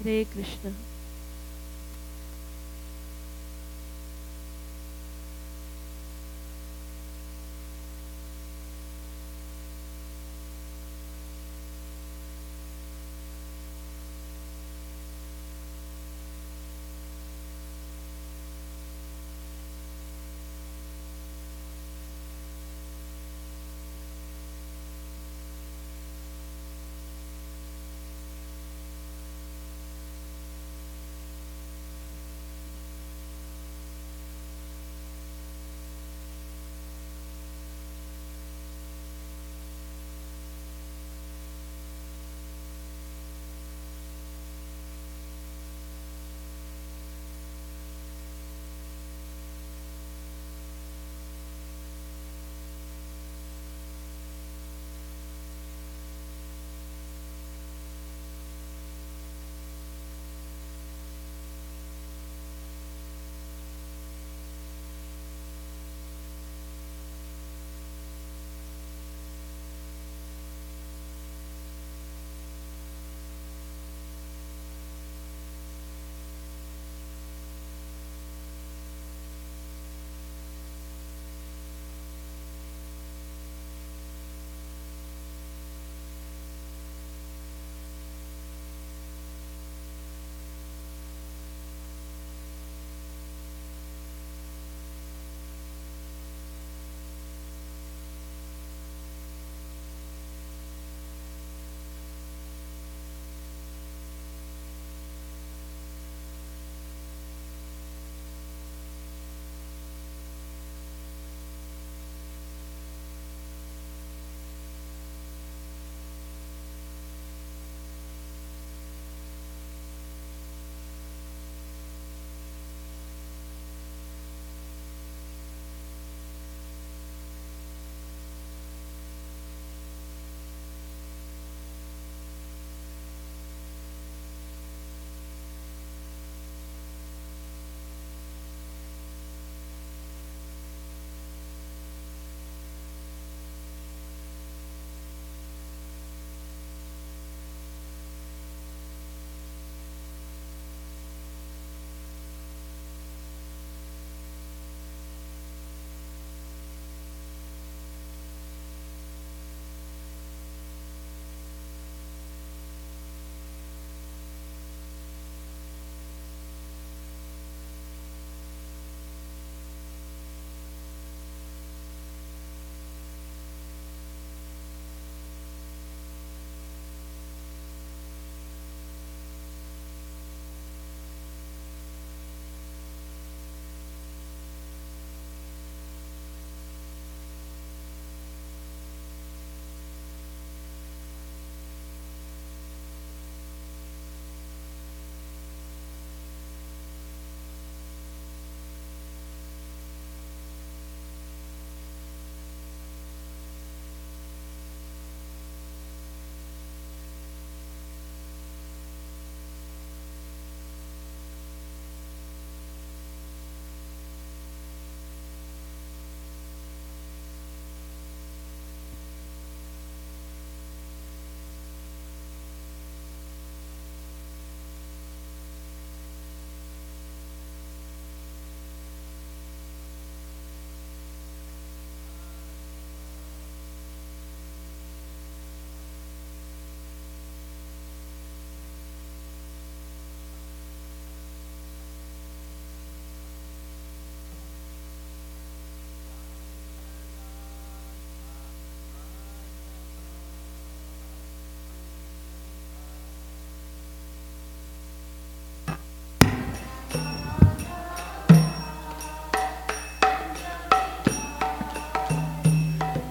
Hare Krishna.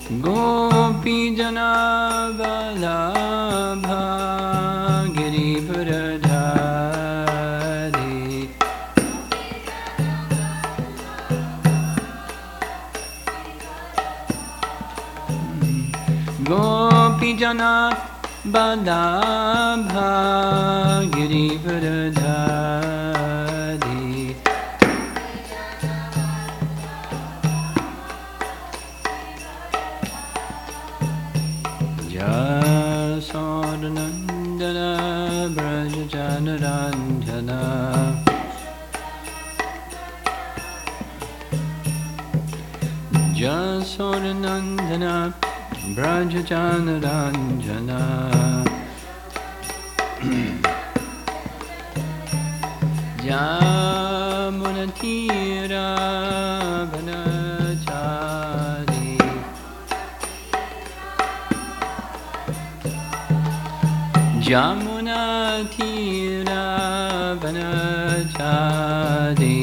Gopi Jana Vallabha Girivardhari Gopi Jana Vallabha Girivardhari Jasodanandana Brajajari Janaranjana Jasodanandana Braja Janaranjana Jamunatira Vanachari Jamunatira Vanachari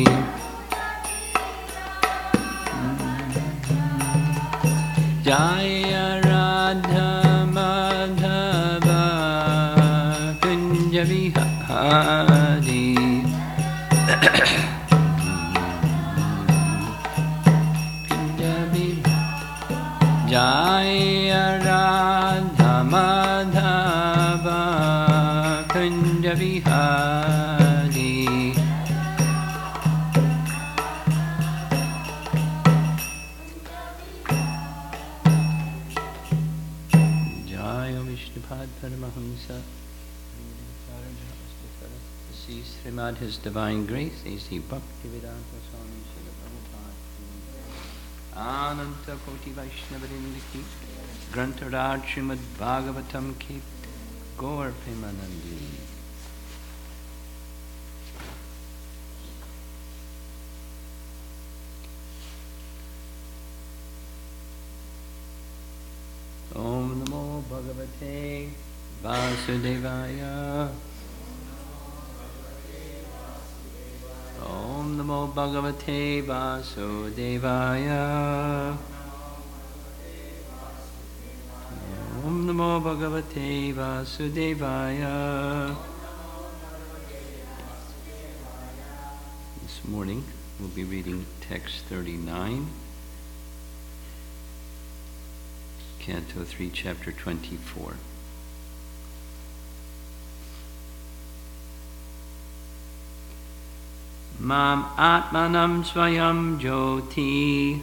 Jaya Radha Madhava Kunja Vihari Jaya Radha Madhava Kunja Vihari Jaya Vishnupad Paramahamsa Srimad His Divine Grace A.C. Bhaktivedanta Swami Srila Prabhupada Ananta Koti Vaishnavadinda Ki Grantaraj Srimad Bhagavatam Ki Gaur Premanandi Om Namo Bhagavate Vasudevaya Om Namo Bhagavate Vasudevaya Om Namo Bhagavate Vasudevaya This morning we'll be reading text 39 Canto 3, Chapter 24. Mam Atmanam Swayam Jyoti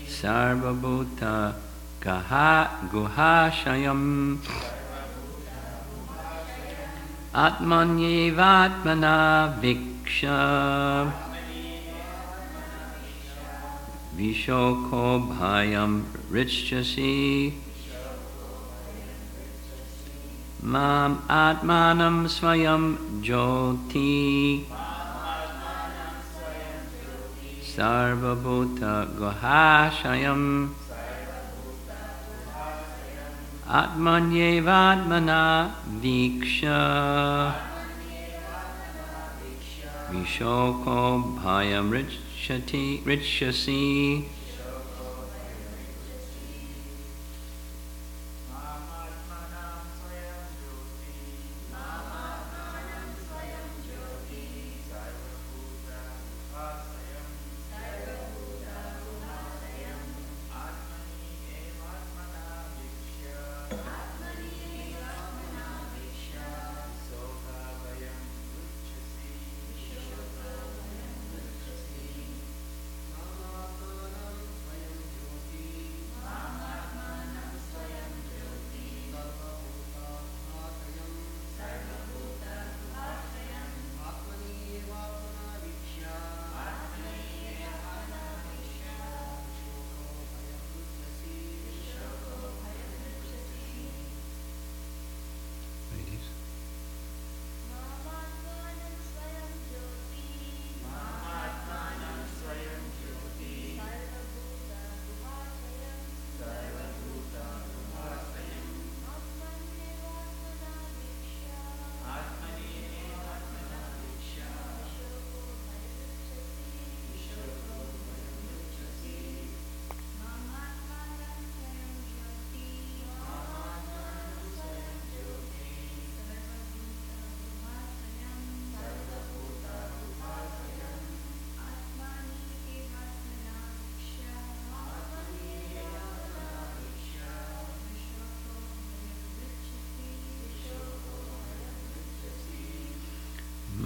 Sarvabhuta Guhashayam Atmanyevatmana Viksha Vishoko Bhayam Richasi Mam Atmanam Swayam Jyoti Sarvabhuta Guhashayam Atmanyevatmana Viksha Vishoko Bhayam Richasi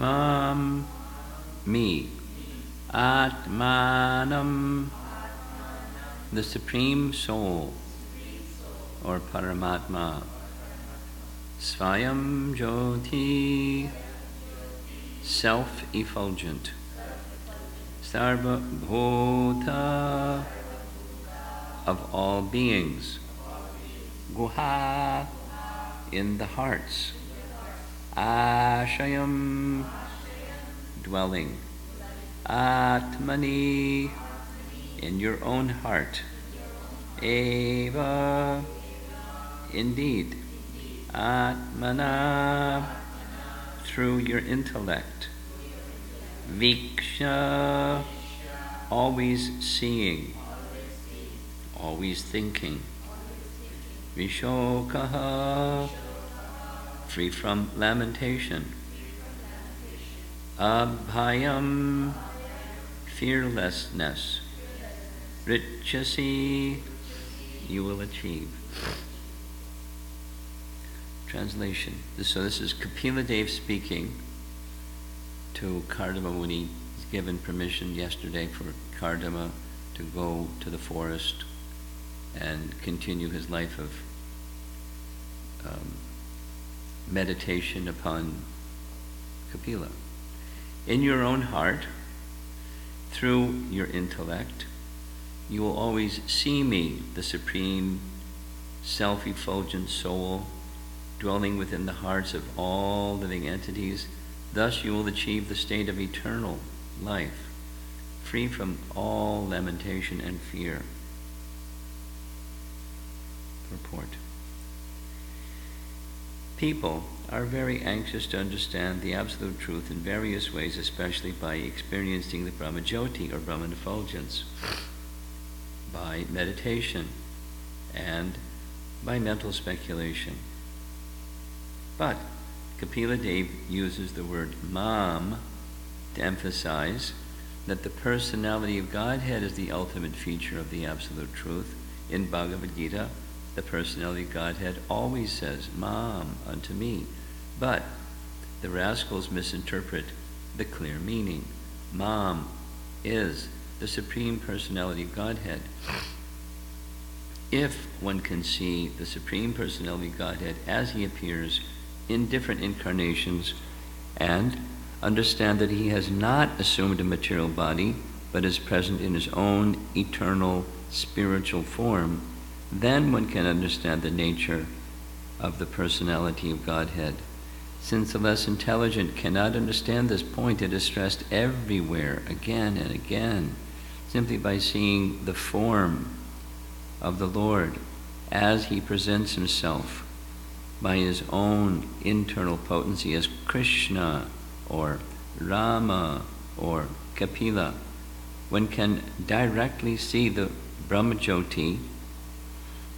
Mam, me, Atmanam, the Supreme Soul, or Paramatma, Svayam Jyoti, self-effulgent. Sarva Bhuta, of all beings. Guha, in the hearts. Ashayam, dwelling. Atmani, in your own heart. Eva, indeed. Atmana, through your intellect. Viksha, always seeing, always thinking. Vishokaha, free from lamentation. Abhayam, fearlessness. Richasi, you will achieve. Translation. So this is Kapila Dev speaking to Kardama Muni. He's given permission yesterday for Kardama to go to the forest and continue his life of meditation upon Kapila. In your own heart, through your intellect, you will always see me, the supreme, self-effulgent soul, dwelling within the hearts of all living entities. Thus you will achieve the state of eternal life, free from all lamentation and fear. Purport. People are very anxious to understand the absolute truth in various ways, especially by experiencing the Brahmajyoti or Brahman effulgence, by meditation, and by mental speculation. But Kapila Dev uses the word mam to emphasize that the personality of Godhead is the ultimate feature of the absolute truth. In Bhagavad Gita, the personality of Godhead always says, mam, unto me. But the rascals misinterpret the clear meaning. Mam is the Supreme Personality of Godhead. If one can see the Supreme Personality of Godhead as he appears in different incarnations and understand that he has not assumed a material body but is present in his own eternal spiritual form, then one can understand the nature of the personality of Godhead. Since the less intelligent cannot understand this point, it is stressed everywhere, again and again, simply by seeing the form of the Lord as he presents himself by his own internal potency as Krishna or Rama or Kapila. One can directly see the Brahmajyoti,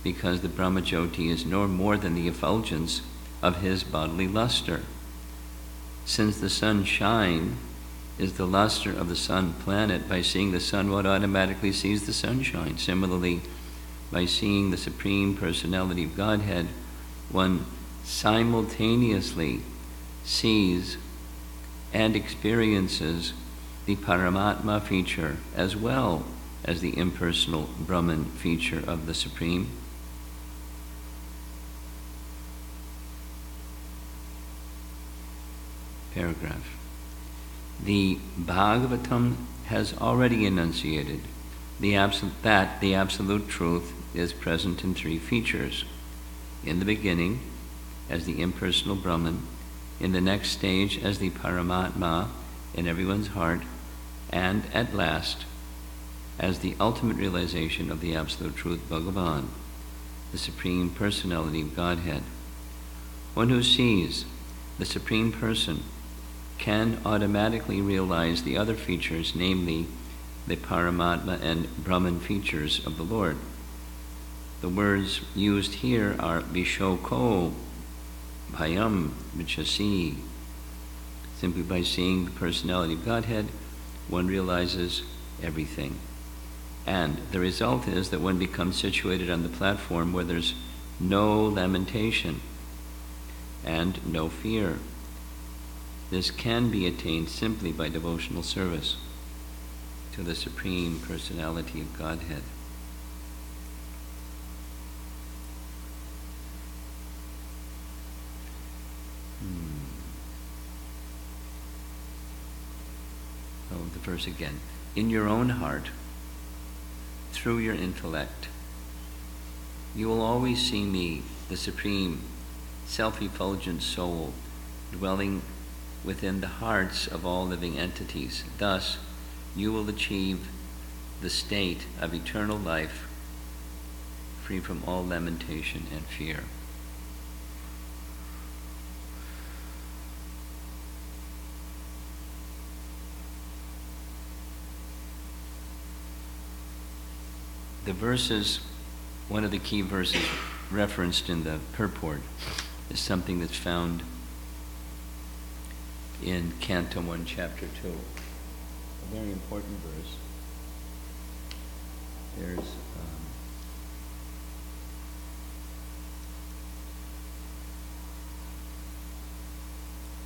because the Brahmajyoti is no more than the effulgence of his bodily luster. Since the sunshine is the luster of the sun planet, by seeing the sun, one automatically sees the sunshine. Similarly, by seeing the Supreme Personality of Godhead, one simultaneously sees and experiences the Paramatma feature as well as the impersonal Brahman feature of the Supreme. Paragraph. The Bhagavatam has already enunciated that the absolute truth is present in three features. In the beginning, as the impersonal Brahman, in the next stage as the Paramatma in everyone's heart, and at last as the ultimate realization of the absolute truth, Bhagavan, the Supreme Personality of Godhead. One who sees the Supreme Person can automatically realize the other features, namely the Paramatma and Brahman features of the Lord. The words used here are Vishoko, Bhayam, Vichasi. Simply by seeing the personality of Godhead, one realizes everything. And the result is that one becomes situated on the platform where there's no lamentation and no fear. This can be attained simply by devotional service to the Supreme Personality of Godhead. the verse again. In your own heart, through your intellect, you will always see me, the supreme, self-effulgent soul, dwelling within the hearts of all living entities. Thus, you will achieve the state of eternal life, free from all lamentation and fear. The verses, one of the key verses referenced in the purport, is something that's found in Canto 1, Chapter 2. A very important verse. There's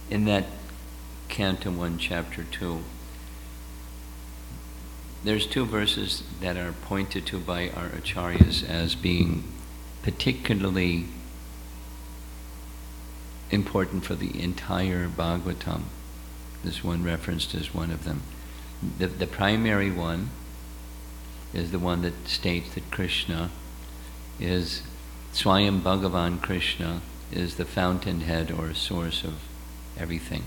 in that Canto 1, Chapter 2, there's two verses that are pointed to by our acharyas as being particularly important for the entire Bhagavatam. This one referenced as one of them. The primary one is the one that states that Krishna is, Swayam Bhagavan Krishna is the fountainhead or source of everything.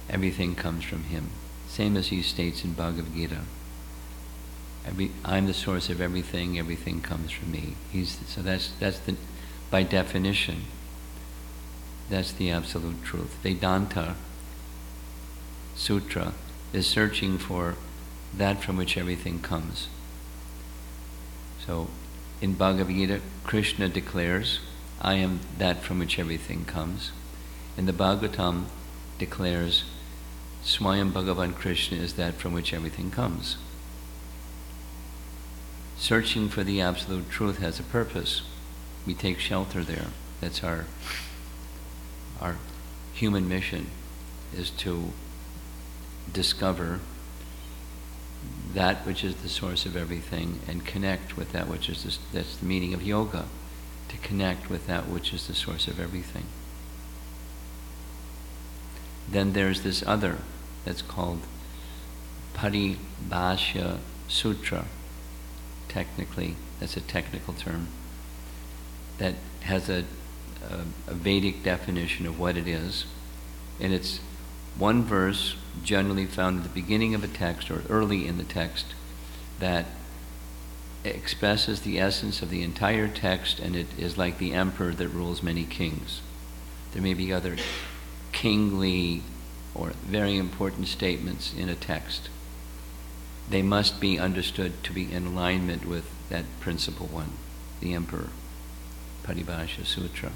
Everything comes from him. Same as he states in Bhagavad Gita. I'm the source of everything, everything comes from me. So that's the, by definition, that's the absolute truth. Vedanta Sutra is searching for that from which everything comes. So in Bhagavad Gita, Krishna declares, I am that from which everything comes. In the Bhagavatam declares, Swayam Bhagavan Krishna is that from which everything comes. Searching for the absolute truth has a purpose. We take shelter there. That's our human mission, is to discover that which is the source of everything and connect with that which is that's the meaning of yoga, to connect with that which is the source of everything. Then there's this other that's called Paribhashya Sutra. Technically, that's a technical term that has a Vedic definition of what it is. And it's one verse generally found at the beginning of a text or early in the text that expresses the essence of the entire text, and it is like the emperor that rules many kings. There may be other kingly or very important statements in a text. They must be understood to be in alignment with that principal one, the emperor, Paribhashya Sutra.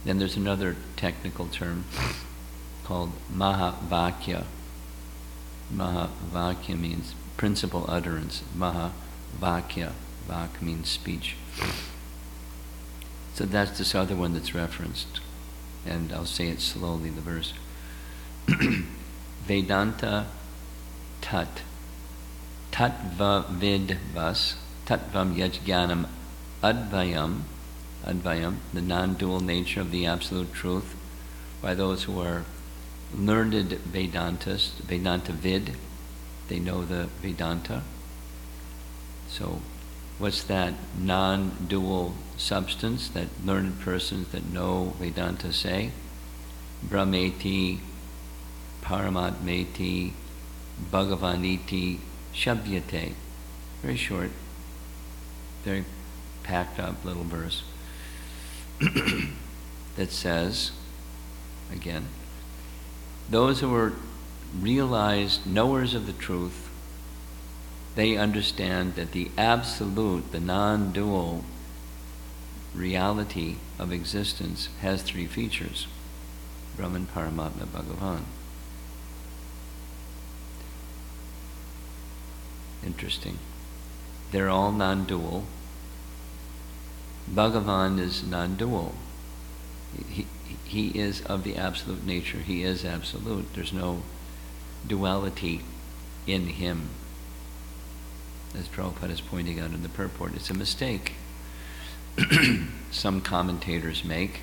Then there's another technical term called Mahavakya. Mahavakya means principal utterance. Mahavakya, Vak means speech. So that's this other one that's referenced. And I'll say it slowly, the verse. Vedanta tat, tattva vidvas, tattvam yajnanam advayam, the non-dual nature of the absolute truth, by those who are learned Vedantists, Vedanta vid, they know the Vedanta. So what's that non-dual substance that learned persons that know Vedanta say? Brahmeti, Paramatmeti, Bhagavaniti, Shabdyate. Very short, very packed up little verse that says, again, those who are realized knowers of the truth, they understand that the absolute, the non-dual reality of existence has three features: Brahman, Paramatma, Bhagavan. Interesting. They're all non-dual. Bhagavan is non-dual. He is of the absolute nature. He is absolute. There's no duality in him. As Prabhupada is pointing out in the purport, it's a mistake some commentators make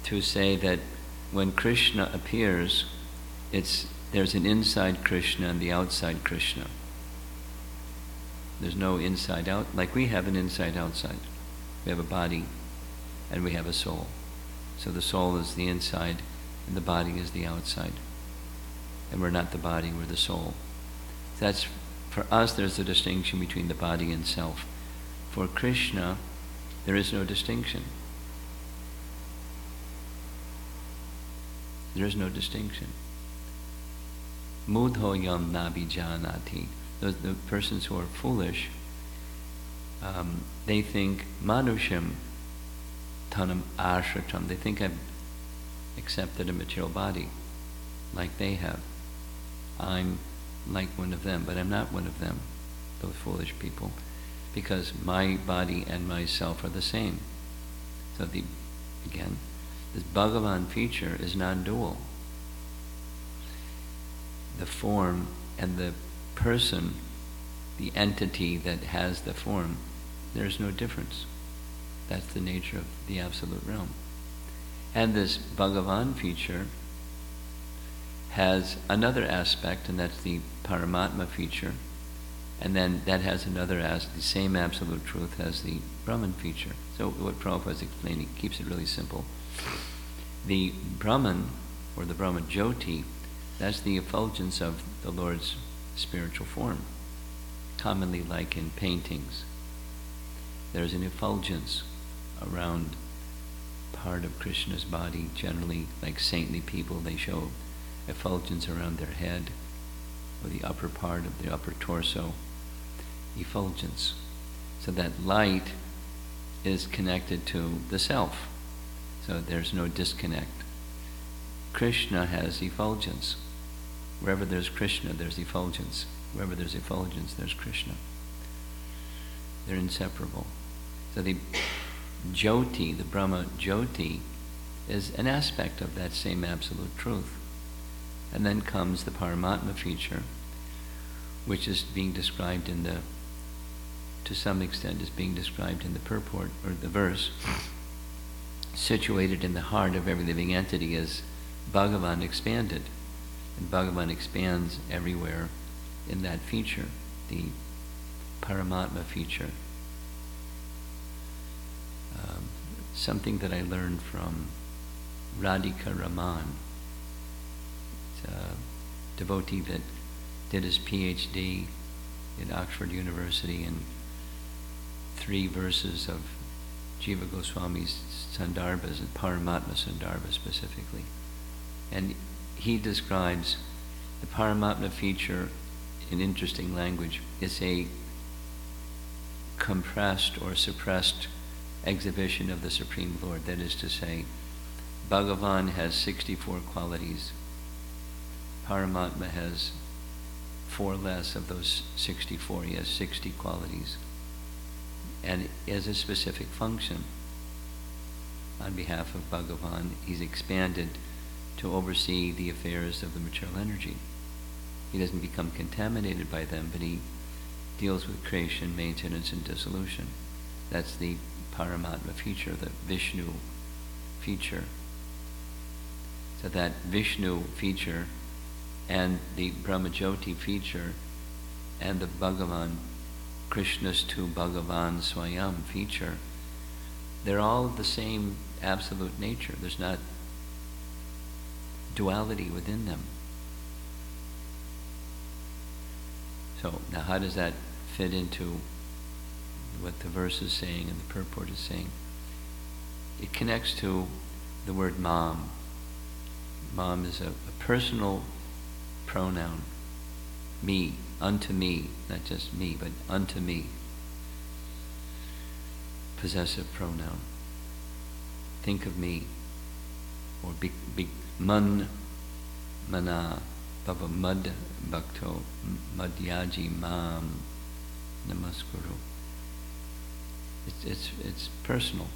to say that when Krishna appears, there's an inside Krishna and the outside Krishna. There's no inside out, like we have an inside outside. We have a body and we have a soul. So the soul is the inside and the body is the outside. And we're not the body, we're the soul. That's, for us, there's a distinction between the body and self. For Krishna, there is no distinction. There is no distinction. Mudho yam nabijanati. The persons who are foolish, they think manusham tanam ashratam. They think I've accepted a material body, like they have. I'm like one of them, but I'm not one of them, those foolish people, because my body and myself are the same. So again, this Bhagavan feature is non-dual. The form and the person, the entity that has the form, there's no difference. That's the nature of the absolute realm. And this Bhagavan feature has another aspect, and that's the Paramatma feature. And then that has another aspect, the same absolute truth has the Brahman feature. So what Prabhupada is explaining keeps it really simple. The Brahman, or the Brahma Jyoti, that's the effulgence of the Lord's spiritual form, commonly like in paintings. There's an effulgence around part of Krishna's body, generally like saintly people, they show effulgence around their head or the upper part of the upper torso, effulgence. So that light is connected to the self, so there's no disconnect. Krishna has effulgence. Wherever there's Krishna, there's effulgence. Wherever there's effulgence, there's Krishna. They're inseparable. So the Jyoti, the Brahma Jyoti, is an aspect of that same absolute truth. And then comes the Paramatma feature, which is being described in the, to some extent, is being described in the purport, or the verse. Situated in the heart of every living entity is Bhagavan expanded. And Bhagavan expands everywhere in that feature, the Paramatma feature. Something that I learned from Radhika Raman, it's a devotee that did his PhD at Oxford University in 3 verses of Jiva Goswami's Sandarbhas, and Paramatma Sandarbha specifically. And he describes the Paramatma feature in interesting language. It's a compressed or suppressed exhibition of the Supreme Lord. That is to say, Bhagavan has 64 qualities. Paramatma has 4 less of those 64. He has 60 qualities. And as a specific function, on behalf of Bhagavan, he's expanded to oversee the affairs of the material energy. He doesn't become contaminated by them, but he deals with creation, maintenance, and dissolution. That's the Paramatma feature, the Vishnu feature. So that Vishnu feature and the Brahmajyoti feature and the Bhagavan, Krishna's to Bhagavan Swayam feature, they're all of the same absolute nature. There's not duality within them. So now how does that fit into what the verse is saying and the purport is saying? It connects to the word mam. Mam is a personal pronoun. Me, unto me, not just me, but unto me. Possessive pronoun. Think of me. Or man, mana, bhava mad bhakto, madhyaji mam, namaskuru. It's personal.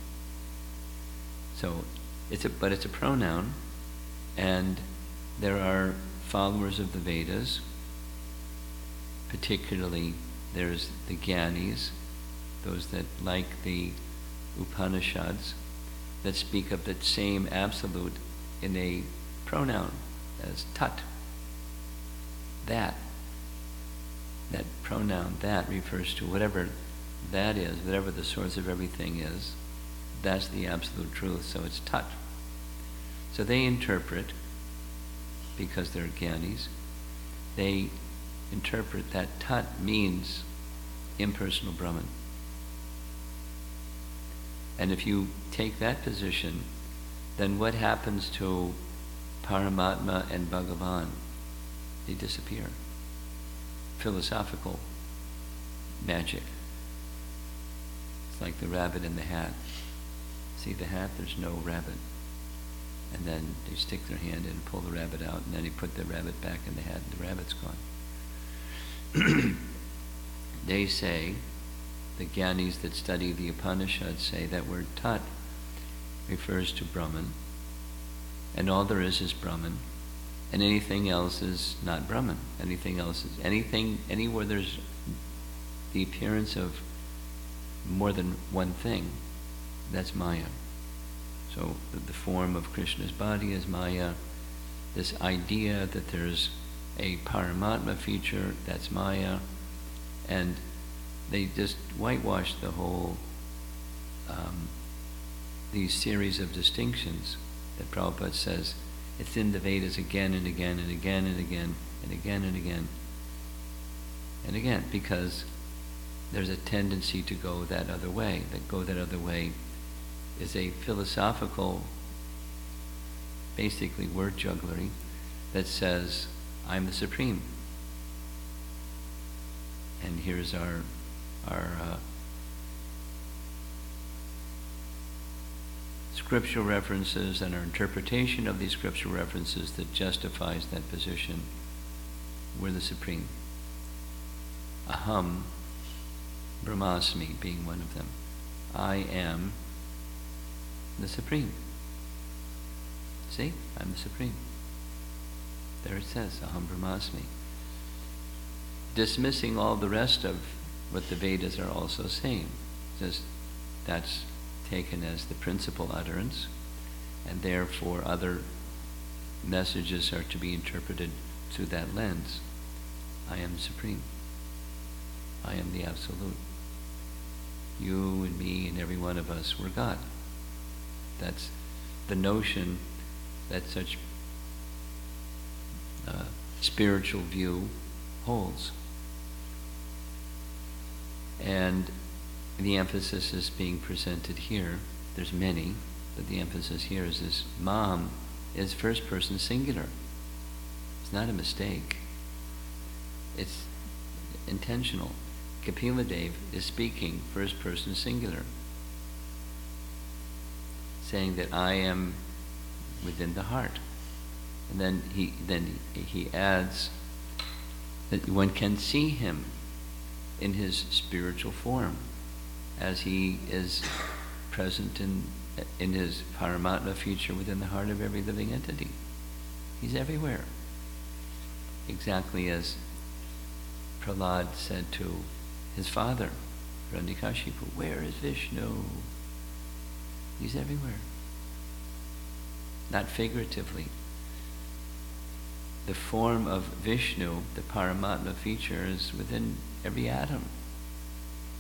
So it's a pronoun, and there are followers of the Vedas. Particularly, there's the Gyanis, those that like the Upanishads, that speak of that same absolute in a pronoun as tat. That pronoun, that, refers to whatever that is, whatever the source of everything is. That's the absolute truth, so it's tat. So they interpret, because they're Gyanis, they interpret that tat means impersonal Brahman. And if you take that position, then what happens to Paramatma and Bhagavan? They disappear. Philosophical magic. It's like the rabbit in the hat. See the hat? There's no rabbit. And then they stick their hand in and pull the rabbit out, and then they put the rabbit back in the hat, and the rabbit's gone. They say, the Gyanis that study the Upanishads say that word tat refers to Brahman, and all there is Brahman, and anything else is not Brahman. Anything else is anywhere there's the appearance of more than one thing, that's Maya. So the form of Krishna's body is Maya. This idea that there's a Paramatma feature, that's Maya. And they just whitewash the whole, these series of distinctions that Prabhupada says, it's in the Vedas again and again and again and again and again and again and again, because there's a tendency to go that other way. That go that other way is a philosophical, basically word jugglery that says, I'm the Supreme. And here's our scriptural references and our interpretation of these scriptural references that justifies that position. We're the Supreme. Aham Brahmasmi being one of them. I am the Supreme. See? I'm the Supreme. There it says, Aham Brahmasmi. Dismissing all the rest of what the Vedas are also saying. Just that's taken as the principal utterance, and therefore other messages are to be interpreted through that lens. I am supreme. I am the absolute. You and me and every one of us were God. That's the notion that such spiritual view holds. And the emphasis is being presented here. There's many, but the emphasis here is this Mam is first person singular. It's not a mistake. It's intentional. Kapila Dev is speaking first person singular, saying that I am within the heart. And then he adds that one can see him in his spiritual form as he is present in his Paramatma feature within the heart of every living entity. He's everywhere. Exactly as Prahlad said to his father, Hiranyakashipu, where is Vishnu? He's everywhere. Not figuratively. The form of Vishnu, the Paramatma feature, is within every atom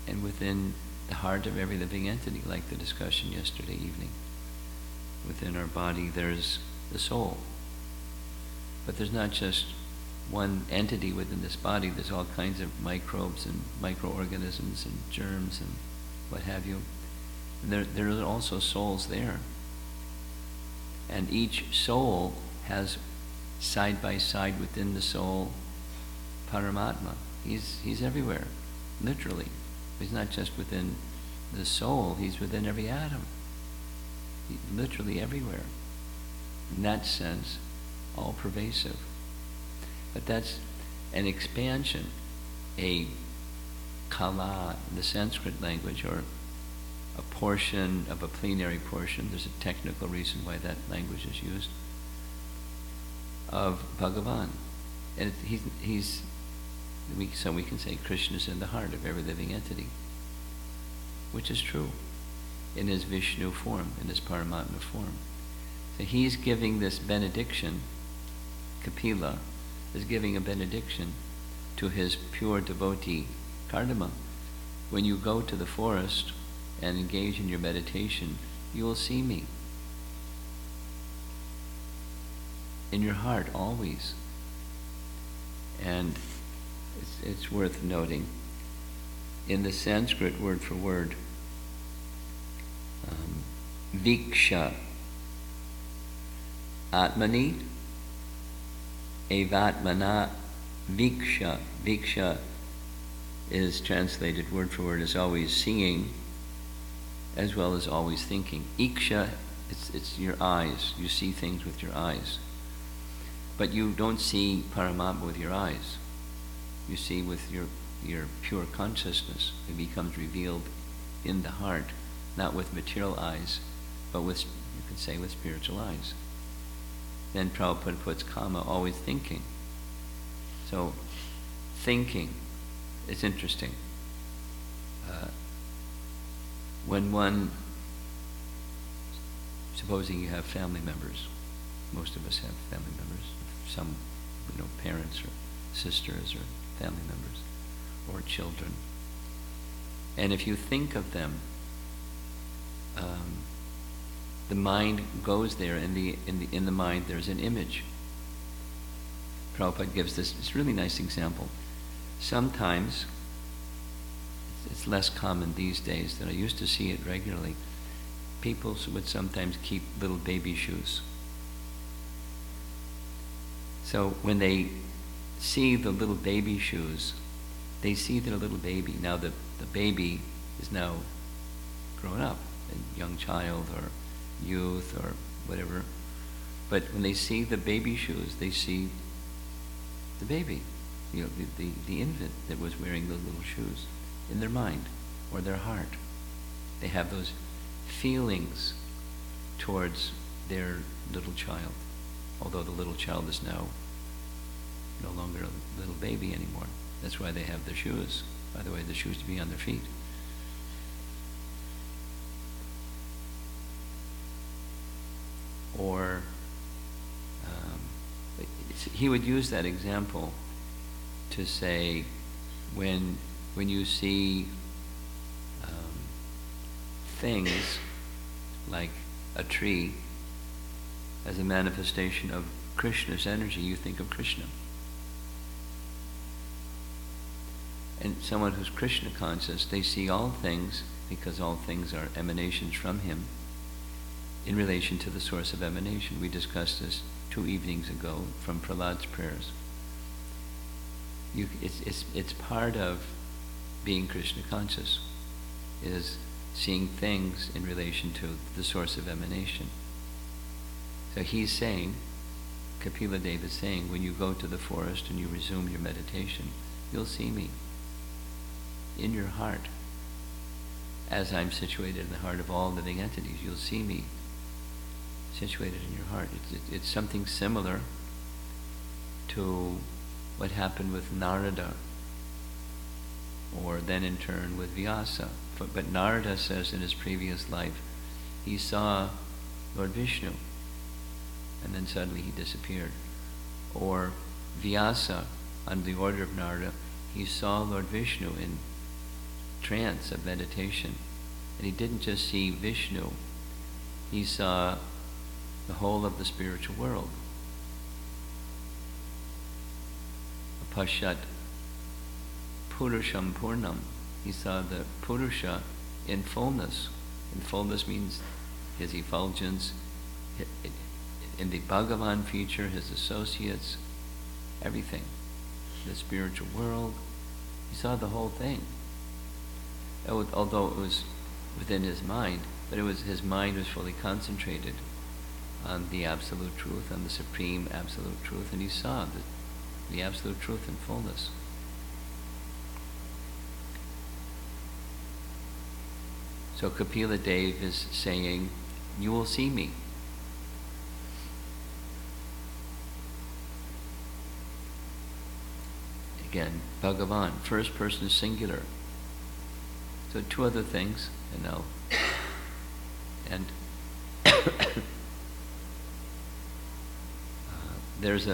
and within the heart of every living entity, like the discussion yesterday evening. Within our body there's the soul. But there's not just one entity within this body. There's all kinds of microbes and microorganisms and germs and what have you. And there are also souls there. And each soul has side by side within the soul Paramatma. He's everywhere, literally. He's not just within the soul, he's within every atom. He's literally everywhere. In that sense, all pervasive. But that's an expansion, a kala in the Sanskrit language, or a portion of a plenary portion. There's a technical reason why that language is used, of Bhagavan. And so we can say Krishna is in the heart of every living entity, which is true. in his Vishnu form, in his Paramatma form. So he's giving this benediction, Kapila is giving a benediction to his pure devotee, Kardama. When you go to the forest and engage in your meditation, you will see me. In your heart, always. And it's worth noting, in the Sanskrit word for word, viksha, atmani, evatmana, viksha. Viksha is translated word for word as always seeing, as well as always thinking. Iksha, it's your eyes. You see things with your eyes. But you don't see Paramatma with your eyes. You see with your pure consciousness. It becomes revealed in the heart, not with material eyes, but with, you could say, with spiritual eyes. Then Prabhupada puts comma, always thinking. So, thinking, it's interesting. When one, supposing you have family members, most of us have family members, some, parents or sisters or family members or children. And if you think of them, the mind goes there, and in the mind there's an image. Prabhupada gives this really nice example. Sometimes, it's less common these days, that I used to see it regularly, people would sometimes keep little baby shoes. So when they see the little baby shoes, they see their little baby. Now the baby is now grown up, a young child or youth or whatever. But when they see the baby shoes, they see the baby, the infant that was wearing those little shoes in their mind or their heart. They have those feelings towards their little child, although the little child is now no longer a little baby anymore. That's why they have the shoes. By the way, the shoes to be on their feet. Or he would use that example to say, when you see things like a tree as a manifestation of Krishna's energy, you think of Krishna. And someone who's Krishna conscious, they see all things, because all things are emanations from him, in relation to the source of emanation. We discussed this 2 evenings ago from Prahlad's prayers. It's part of being Krishna conscious, is seeing things in relation to the source of emanation. So he's saying, Kapila Deva is saying, when you go to the forest and you resume your meditation, you'll see me in your heart. As I'm situated in the heart of all living entities, you'll see me situated in your heart. It's something similar to what happened with Narada, or then in turn with Vyasa. But Narada says in his previous life, he saw Lord Vishnu, and then suddenly he disappeared. Or Vyasa, under the order of Narada, he saw Lord Vishnu in trance of meditation. And he didn't just see Vishnu, he saw the whole of the spiritual world. Pashat Purusham Purnam. He saw the Purusha in fullness. And fullness means his effulgence, in the Bhagavan feature, his associates, everything. The spiritual world. He saw the whole thing. Although it was within his mind, but his mind was fully concentrated on the absolute truth, on the supreme absolute truth, and he saw the absolute truth in fullness. So Kapila Deva is saying, you will see me. Again, Bhagavan, first person singular. So 2 other things, and I'll And there's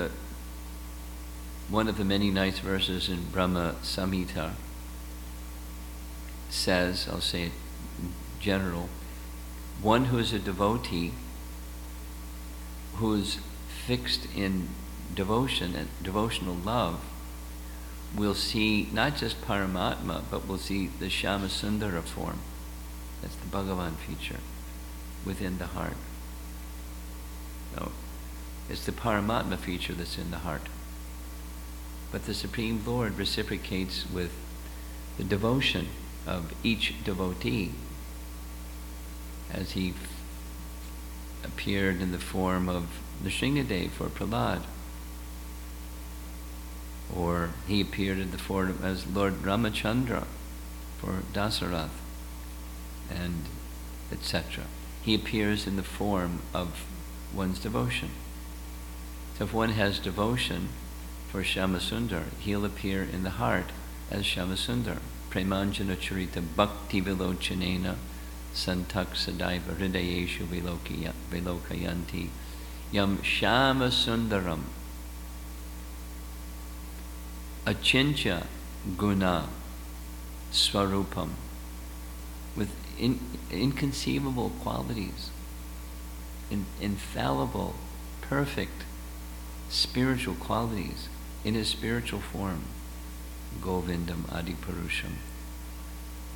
one of the many nice verses in Brahma Samhita says, I'll say it in general, one who is a devotee, who is fixed in devotion and devotional love, will see not just Paramatma, but will see the Shama Sundara form. That's the Bhagavan feature within the heart. No, it's the Paramatma feature that's in the heart. But the Supreme Lord reciprocates with the devotion of each devotee as he appeared in the form of Nrsingadev for Prahlad, or he appeared in the form as Lord Ramachandra for Dasarath, and etc. He appears in the form of one's devotion. So if one has devotion for Shyamasundar, he'll appear in the heart as Shyamasundar. Premanjana Charita Bhakti Vilochanena Santak Sadaiva Hridayeshu Vilokayanti Yam Shyamasundaram Achincha Guna Swarupam, with inconceivable qualities, infallible, perfect spiritual qualities in his spiritual form. Govindam Adipurusham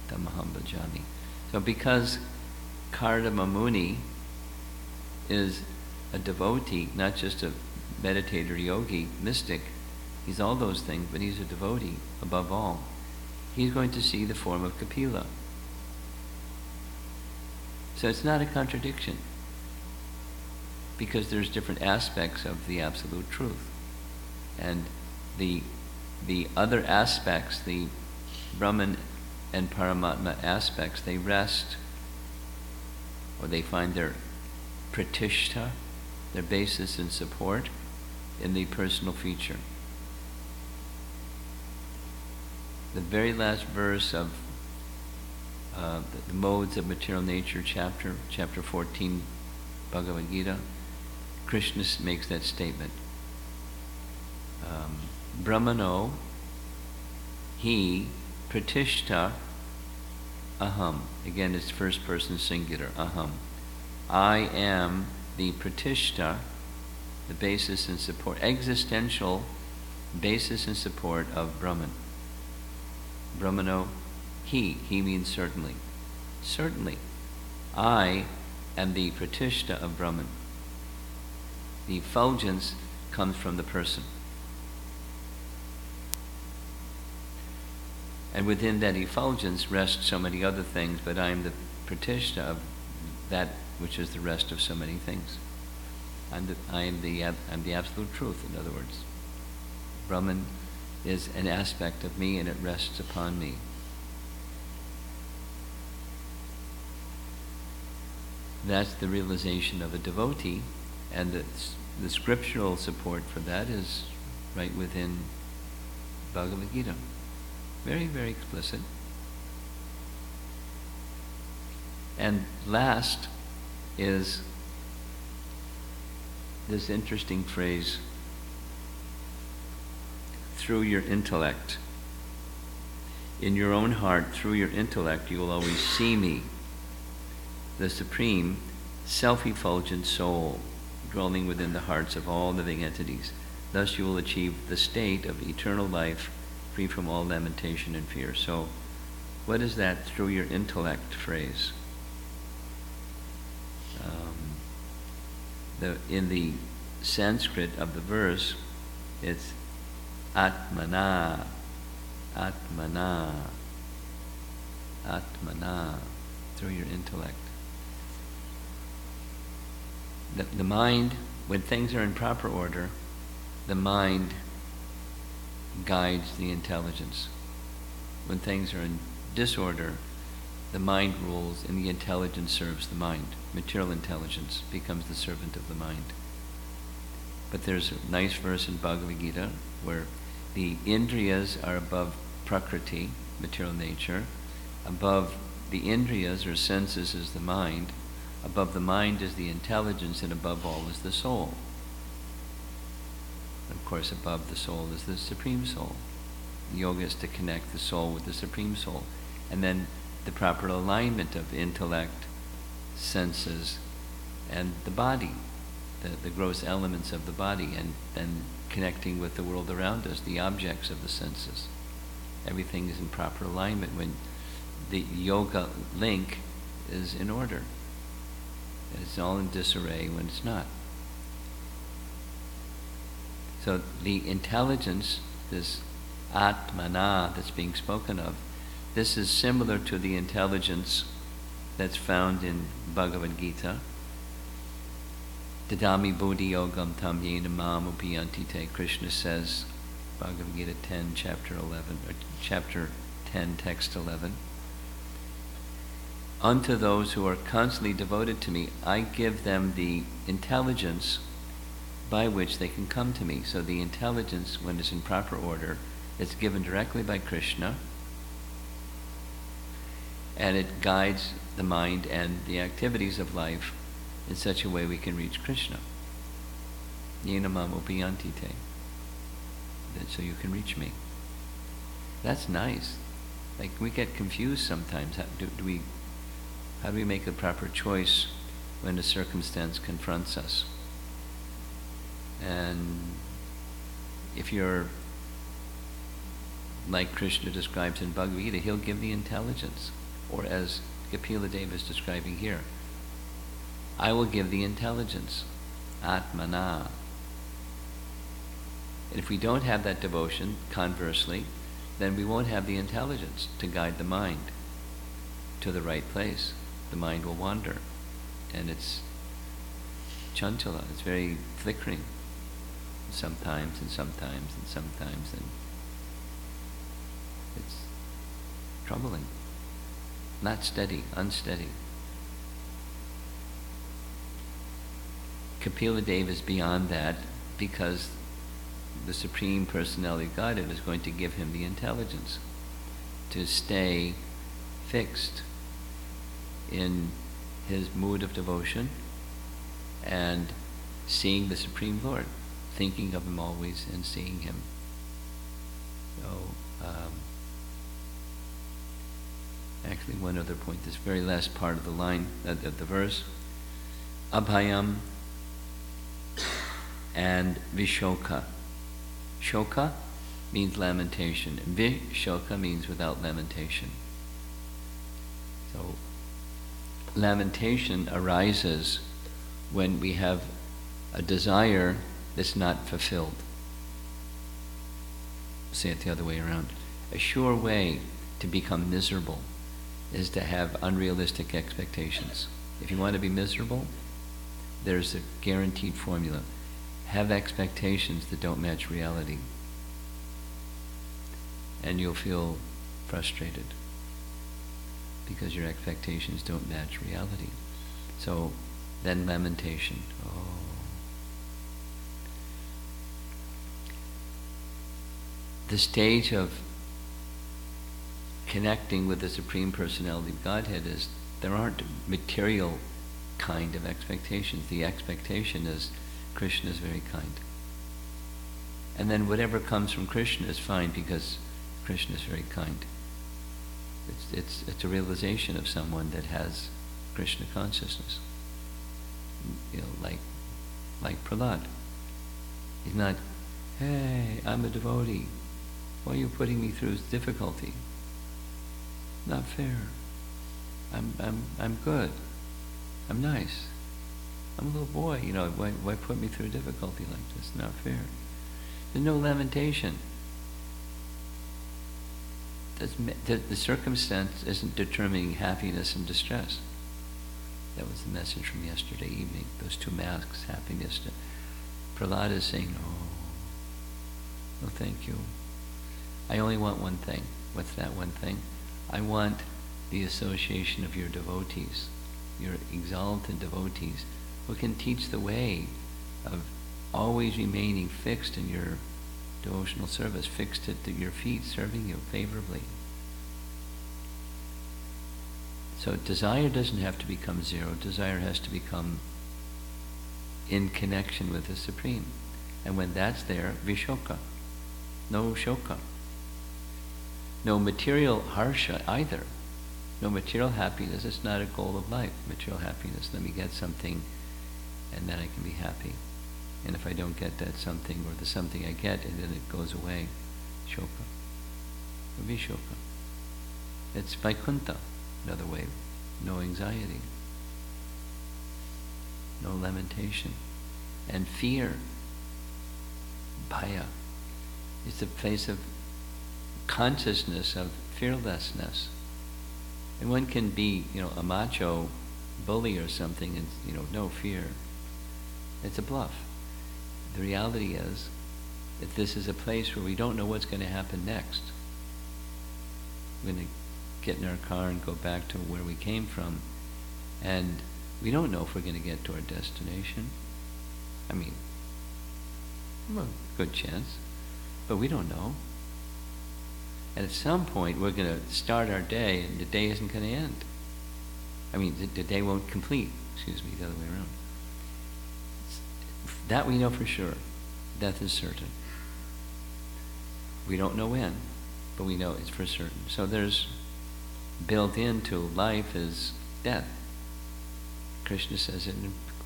Tamaham Bhajami. So because Kardama Muni is a devotee, not just a meditator, yogi, mystic, he's all those things, but he's a devotee above all. He's going to see the form of Kapila. So it's not a contradiction, because there's different aspects of the absolute truth. And the other aspects, the Brahman and Paramatma aspects, they rest, or they find their pratishta, their basis and support, in the personal feature. The very last verse of the Modes of Material Nature chapter 14, Bhagavad Gita, Krishna makes that statement. Brahmano, he, pratishta, aham. Again, it's first person singular, aham. I am the pratishta, the basis and support, existential basis and support of Brahman. Brahmano, he means certainly. Certainly, I am the pratishta of Brahman. The effulgence comes from the person. And within that effulgence rest so many other things, but I am the pratishta of that which is the rest of so many things. I am the absolute truth, in other words. Brahman is an aspect of me, and it rests upon me. That's the realization of a devotee, and the scriptural support for that is right within Bhagavad Gita. Very, very explicit. And last is this interesting phrase, through your intellect. In your own heart, through your intellect, you will always see me, the supreme, self-effulgent soul, dwelling within the hearts of all living entities. Thus you will achieve the state of eternal life, free from all lamentation and fear. So, what is that through your intellect phrase? In the Sanskrit of the verse, it's Atmana, Atmana, Atmana, through your intellect. The mind, when things are in proper order, the mind guides the intelligence. When things are in disorder, the mind rules and the intelligence serves the mind. Material intelligence becomes the servant of the mind. But there's a nice verse in Bhagavad Gita where the indriyas are above prakriti, material nature. Above the indriyas or senses is the mind. above the mind is the intelligence, and above all is the soul. And of course, above the soul is the Supreme Soul. Yoga is to connect the soul with the Supreme Soul. And then the proper alignment of the intellect, senses, and the body, the gross elements of the body, and then connecting with the world around us, the objects of the senses. Everything is in proper alignment when the yoga link is in order. It's all in disarray when it's not. So the intelligence, this atmana that's being spoken of, this is similar to the intelligence that's found in Bhagavad Gita. Dadami bodhi yogam tam yena mam upiyanti te. Krishna says, Bhagavad Gita 10, chapter 11, or chapter 10, text 11. Unto those who are constantly devoted to me, I give them the intelligence by which they can come to me. So the intelligence, when it's in proper order, it's given directly by Krishna, and it guides the mind and the activities of life in such a way we can reach Krishna. Yena mam upiyanti te. So you can reach me. That's nice. Like, we get confused sometimes. How do we make the proper choice when a circumstance confronts us? And if you're like Krishna describes in Bhagavad Gita, he'll give the intelligence. Or as Kapila Deva is describing here, I will give the intelligence, atmana. And if we don't have that devotion, conversely, then we won't have the intelligence to guide the mind to the right place. The mind will wander, and it's chanchala, it's very flickering, sometimes and sometimes and sometimes, and it's troubling, not steady, unsteady. Kapila Deva is beyond that because the Supreme Personality of Godhead is going to give him the intelligence to stay fixed in his mood of devotion and seeing the Supreme Lord, thinking of him always and seeing him. So, actually one other point, this very last part of the line, of the verse, abhayam and vishoka. Shoka means lamentation, and vishoka means without lamentation. So lamentation arises when we have a desire that's not fulfilled. Say it the other way around. A sure way to become miserable is to have unrealistic expectations. If you want to be miserable, there's a guaranteed formula. Have expectations that don't match reality, and you'll feel frustrated because your expectations don't match reality. So then lamentation. Oh. The stage of connecting with the Supreme Personality of Godhead is there aren't material kind of expectations. The expectation is Krishna is very kind. And then whatever comes from Krishna is fine because Krishna is very kind. It's a realization of someone that has Krishna consciousness. You know, like Prahlad. He's not, hey, I'm a devotee. Why are you putting me through this difficulty? Not fair. I'm good. I'm nice. I'm a little boy, you know, why put me through a difficulty like this? Not fair. There's no lamentation. The circumstance isn't determining happiness and distress. That was the message from yesterday evening. Those two masks, happiness. Prahlad is saying, no, thank you. I only want one thing. What's that one thing? I want the association of your devotees, your exalted devotees, who can teach the way of always remaining fixed in your devotional service, fixed at your feet, serving you favorably. So desire doesn't have to become zero. Desire has to become in connection with the Supreme. And when that's there, vishoka. No shoka. No material harsha either. No material happiness. It's not a goal of life. Material happiness. Let me get something and then I can be happy. And if I don't get that something, or the something I get and then it goes away, shoka. Vishoka. It's Vaikuntha, another way. No anxiety. No lamentation. And fear, bhaya, is the place of consciousness of fearlessness. And one can be, a macho bully or something and, no fear. It's a bluff. The reality is that this is a place where we don't know what's going to happen next. We're going to get in our car and go back to where we came from, and we don't know if we're going to get to our destination. I mean, well, good chance, but we don't know. And at some point, we're going to start our day, and the day isn't going to end. I mean, the day won't complete. Excuse me, the other way around. That we know for sure. Death is certain. We don't know when, but we know it's for certain. So there's built into life is death. Krishna says it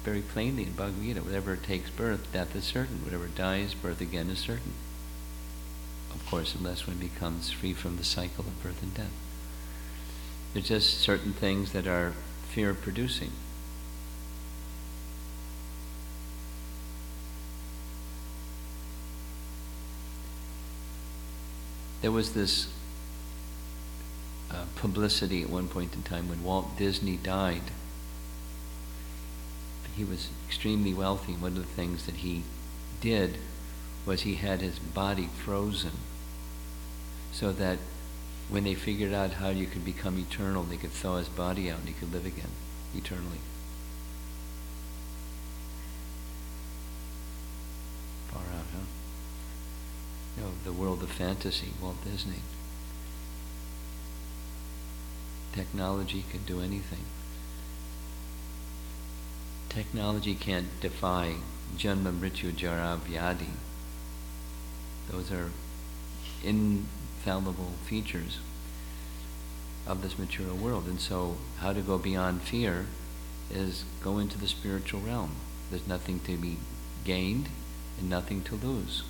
very plainly in Bhagavad Gita. Whatever takes birth, death is certain. Whatever dies, birth again is certain. Of course, unless one becomes free from the cycle of birth and death. There's just certain things that are fear-producing. There was this publicity at one point in time when Walt Disney died. He was extremely wealthy. One of the things that he did was he had his body frozen so that when they figured out how you could become eternal, they could thaw his body out and he could live again eternally. Far out, huh? The world of fantasy, Walt Disney. Technology can do anything. Technology can't defy Janma, Mrityu, Jara, Vyadi. Those are infallible features of this material world. And so how to go beyond fear is go into the spiritual realm. There's nothing to be gained and nothing to lose.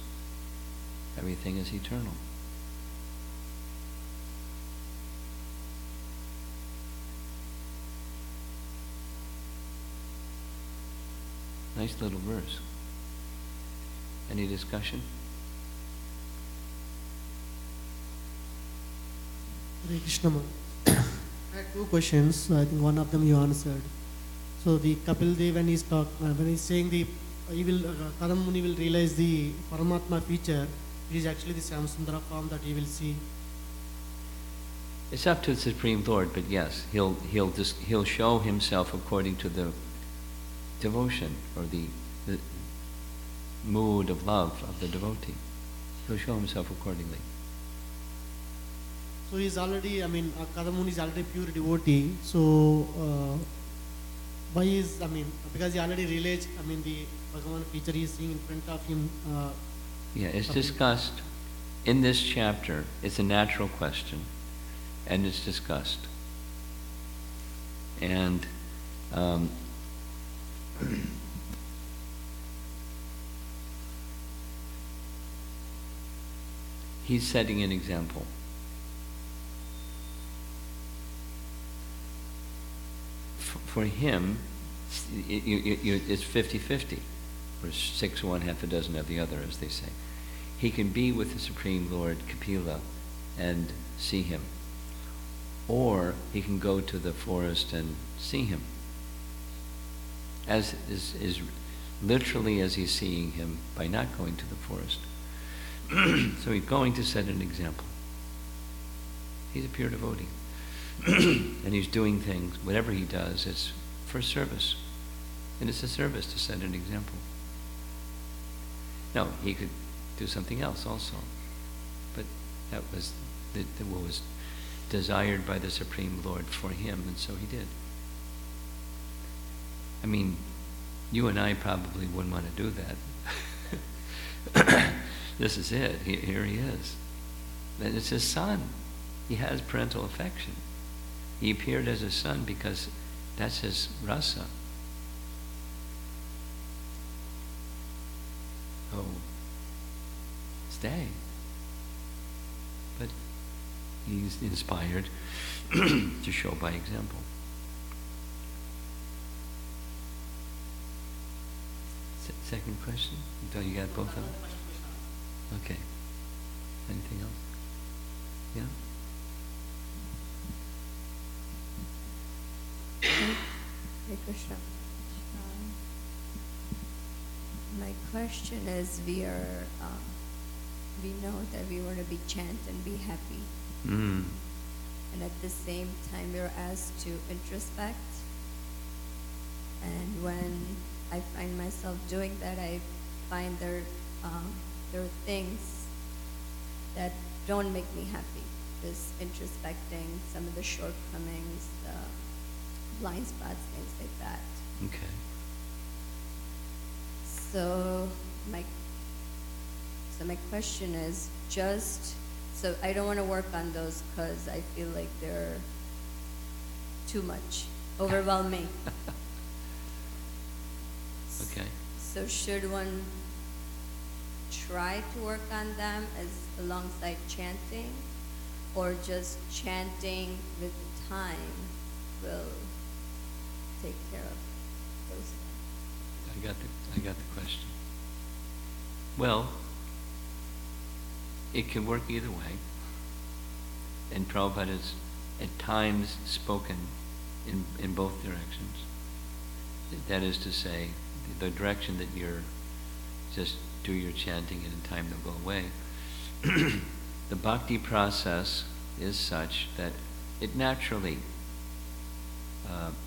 Everything is eternal. Nice little verse. Any discussion? Hare Krishna. I had two questions. I think one of them you answered. So the Kapil Dev, when he's saying the Kadam Muni will realize the Paramatma feature, it is actually the Samsundara form that he will see. It's up to the Supreme Lord, but yes, he'll show himself according to the devotion or the mood of love of the devotee. He'll show himself accordingly. So he's already, Kadam Muni is already a pure devotee. So why is, because he already realized, the Bhagavan feature he is seeing in front of him. Yeah, it's discussed in this chapter. It's a natural question, and it's discussed. And he's setting an example. For him, it's 50-50, or 6 one, half a dozen of the other, as they say. He can be with the Supreme Lord Kapila and see him, or he can go to the forest and see him, as is literally as he's seeing him by not going to the forest. So he's going to set an example. He's a pure devotee. And he's doing things, whatever he does, it's for service. And it's a service to set an example. No, he could do something else also. But that was what was desired by the Supreme Lord for him, and so he did. I mean, you and I probably wouldn't want to do that. This is it. Here he is. And it's his son. He has parental affection. He appeared as his son because that's his rasa. Oh, stay. But he's inspired to show by example. Second question? You got both of them? Okay. Anything else? Yeah? Hare Krishna. My question is, we know that we want to be chant and be happy. Mm. And at the same time, we're asked to introspect. And when I find myself doing that, I find there are things that don't make me happy. This introspecting, some of the shortcomings, the blind spots, things like that. Okay. So my question is so I don't want to work on those because I feel like they're too much, overwhelming. Okay. So should one try to work on them as alongside chanting, or just chanting with the time will take care of those things? I got the question. Well, it can work either way. And Prabhupada has at times spoken in both directions. That is to say, the direction that you're just do your chanting and in time they'll go away. The bhakti process is such that it naturally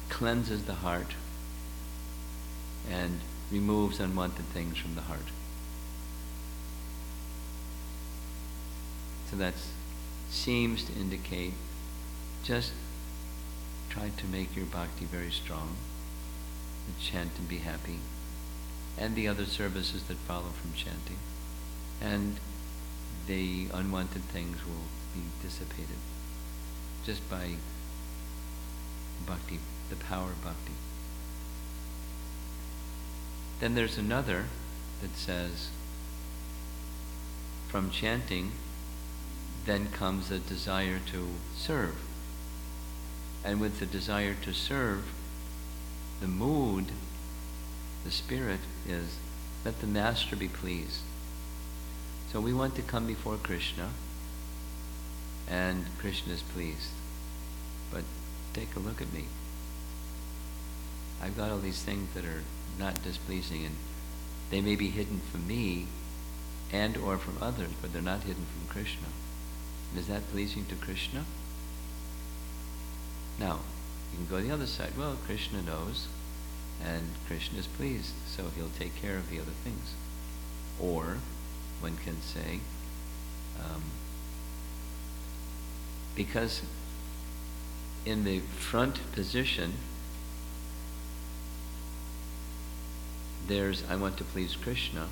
cleanses the heart and removes unwanted things from the heart. So that seems to indicate just try to make your bhakti very strong, and chant and be happy, and the other services that follow from chanting, and the unwanted things will be dissipated just by bhakti, the power of bhakti. Then there's another that says, from chanting, then comes a desire to serve. And with the desire to serve, the mood, the spirit is, let the master be pleased. So we want to come before Krishna, and Krishna is pleased. But take a look at me. I've got all these things that are not displeasing, and they may be hidden from me and or from others, but they're not hidden from Krishna. And is that pleasing to Krishna? Now, you can go the other side. Well, Krishna knows, and Krishna is pleased, so he'll take care of the other things. Or, one can say, because in the front position, there's, I want to please Krishna,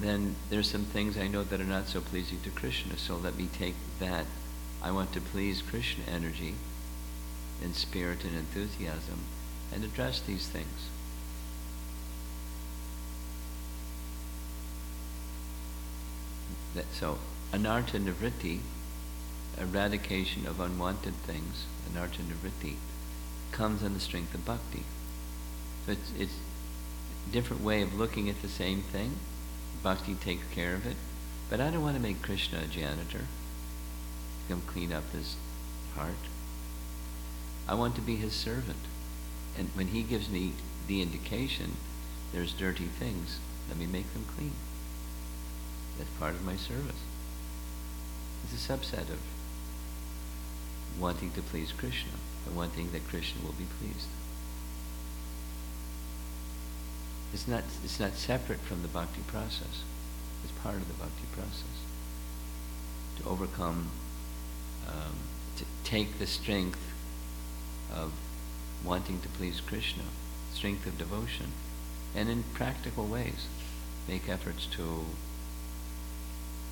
then there's some things I know that are not so pleasing to Krishna, so let me take that, I want to please Krishna energy in spirit and enthusiasm, and address these things. So, anartha nivritti, eradication of unwanted things, anartha nivritti, comes on the strength of bhakti. So it's a different way of looking at the same thing. Bhakti takes care of it. But I don't want to make Krishna a janitor. Come clean up his heart. I want to be his servant. And when he gives me the indication, there's dirty things, let me make them clean. That's part of my service. It's a subset of wanting to please Krishna, and wanting that Krishna will be pleased. It's not separate from the bhakti process. It's part of the bhakti process. To overcome take the strength of wanting to please Krishna, strength of devotion, and in practical ways make efforts to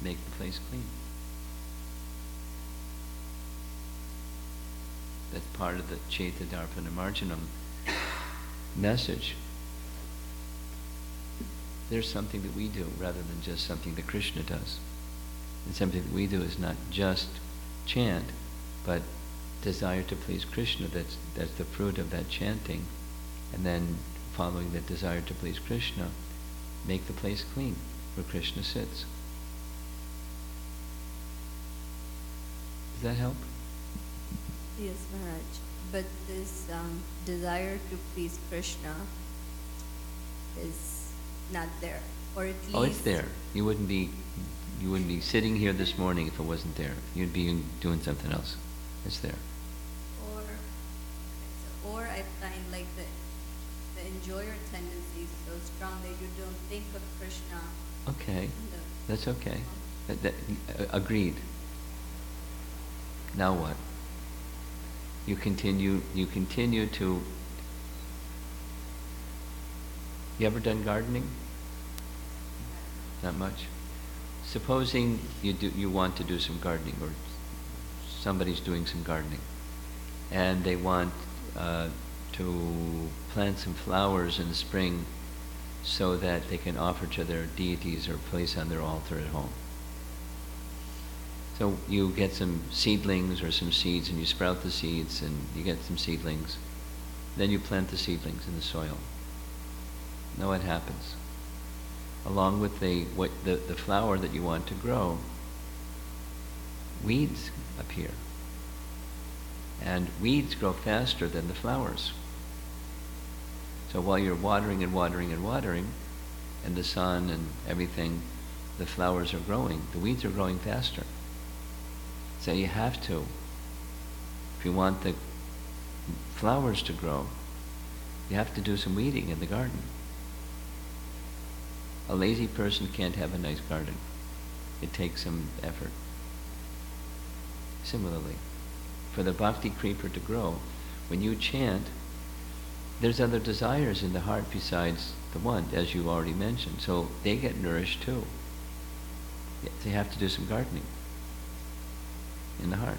make the place clean. That's part of the Chaita Darpana Marjanam message. There's something that we do rather than just something that Krishna does. And something that we do is not just chant, but desire to please Krishna. That's the fruit of that chanting. And then following that desire to please Krishna, make the place clean where Krishna sits. Does that help? Yes, Maharaj. But this desire to please Krishna is not there, or at least. Oh, it's there. You wouldn't be sitting here this morning if it wasn't there. You'd be doing something else. It's there. Or I find like the enjoyer tendency is so strong that you don't think of Krishna. Okay, that's okay. Agreed. Now what? You continue to. You ever done gardening? Not much. Supposing you want to do some gardening, or somebody's doing some gardening, and they want to plant some flowers in the spring so that they can offer to their deities or place on their altar at home. So you get some seedlings or some seeds, and you sprout the seeds, and you get some seedlings. Then you plant the seedlings in the soil. Now what happens? Along with the flower that you want to grow, weeds appear. And weeds grow faster than the flowers. So while you're watering and watering and watering, and the sun and everything, the flowers are growing, the weeds are growing faster. So you have to, if you want the flowers to grow, you have to do some weeding in the garden. A lazy person can't have a nice garden. It takes some effort. Similarly, for the bhakti creeper to grow, when you chant, there's other desires in the heart besides the one, as you already mentioned. So they get nourished too. They have to do some gardening in the heart.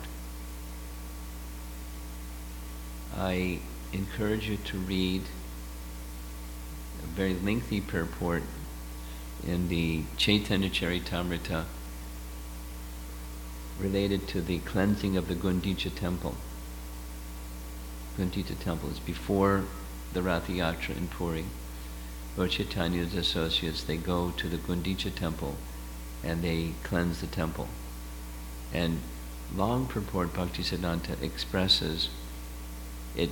I encourage you to read a very lengthy purport in the Chaitanya Charitamrita related to the cleansing of the Gundicha temple. Gundicha temple is before the Ratha Yatra in Puri. Lord Chaitanya's associates, they go to the Gundicha temple and they cleanse the temple. And long purport Bhaktisiddhanta expresses it,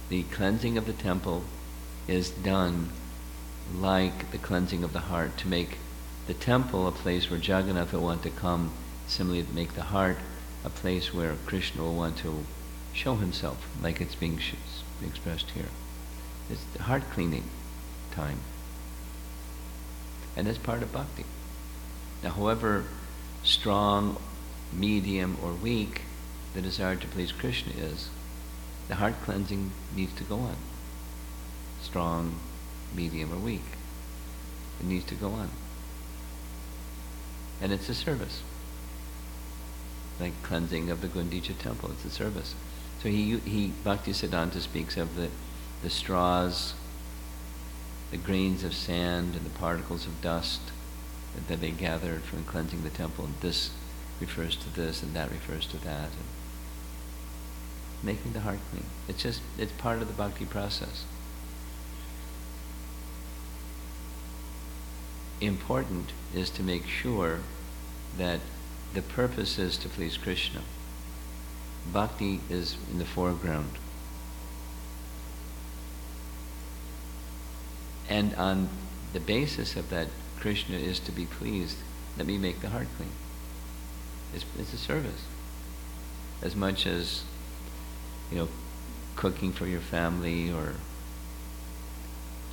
the cleansing of the temple is done like the cleansing of the heart, to make the temple a place where Jagannath will want to come, similarly to make the heart a place where Krishna will want to show himself, like it's being expressed here. It's the heart cleaning time. And that's part of bhakti. Now, however strong, medium, or weak the desire to please Krishna is, the heart cleansing needs to go on. Strong, medium, or weak. It needs to go on. And it's a service. Like cleansing of the Gundicha temple, it's a service. So Bhaktisiddhanta speaks of the straws, the grains of sand, and the particles of dust that they gathered from cleansing the temple. And this refers to this, and that refers to that. And making the heart clean. It's part of the bhakti process. Important is to make sure that the purpose is to please Krishna. Bhakti is in the foreground. And on the basis of that, Krishna is to be pleased, let me make the heart clean. It's a service. As much as, cooking for your family, or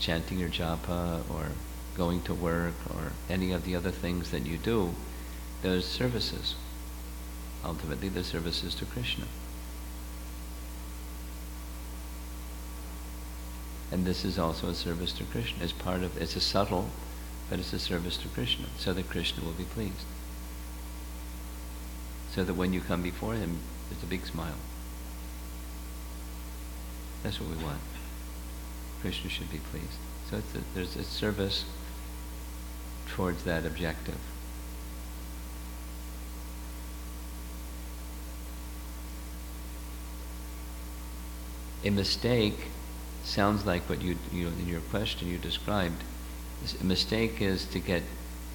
chanting your japa, or going to work, or any of the other things that you do, those services. Ultimately, the services to Krishna. And this is also a service to Krishna. It's a subtle, but it's a service to Krishna, so that Krishna will be pleased. So that when you come before him, there's a big smile. That's what we want. Krishna should be pleased. So there's a service towards that objective. A mistake sounds like what you in your question you described. A mistake is to get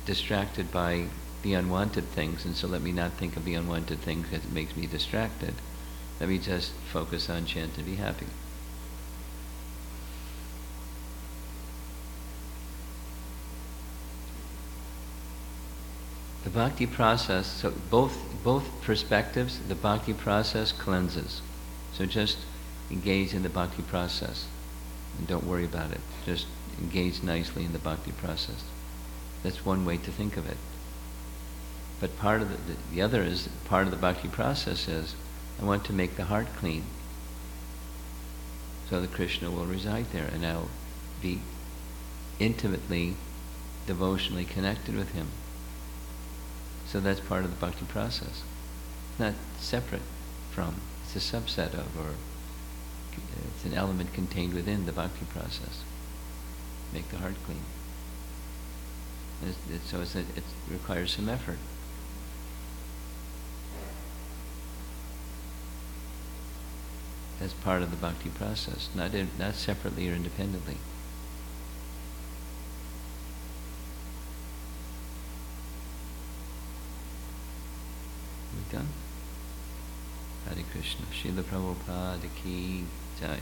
distracted by the unwanted things, and so let me not think of the unwanted things because it makes me distracted. Let me just focus on chant and be happy. The bhakti process, so both perspectives, the bhakti process cleanses. So just engage in the bhakti process and don't worry about it. Just engage nicely in the bhakti process. That's one way to think of it. But part of the other is, part of the bhakti process is, I want to make the heart clean so that Krishna will reside there and I'll be intimately, devotionally connected with him. So that's part of the bhakti process. It's not separate from, it's a subset of, or it's an element contained within the bhakti process. Make the heart clean. So it requires some effort. As part of the bhakti process, not separately or independently. We've done? Hare Krishna. Srila Prabhupada ki jai.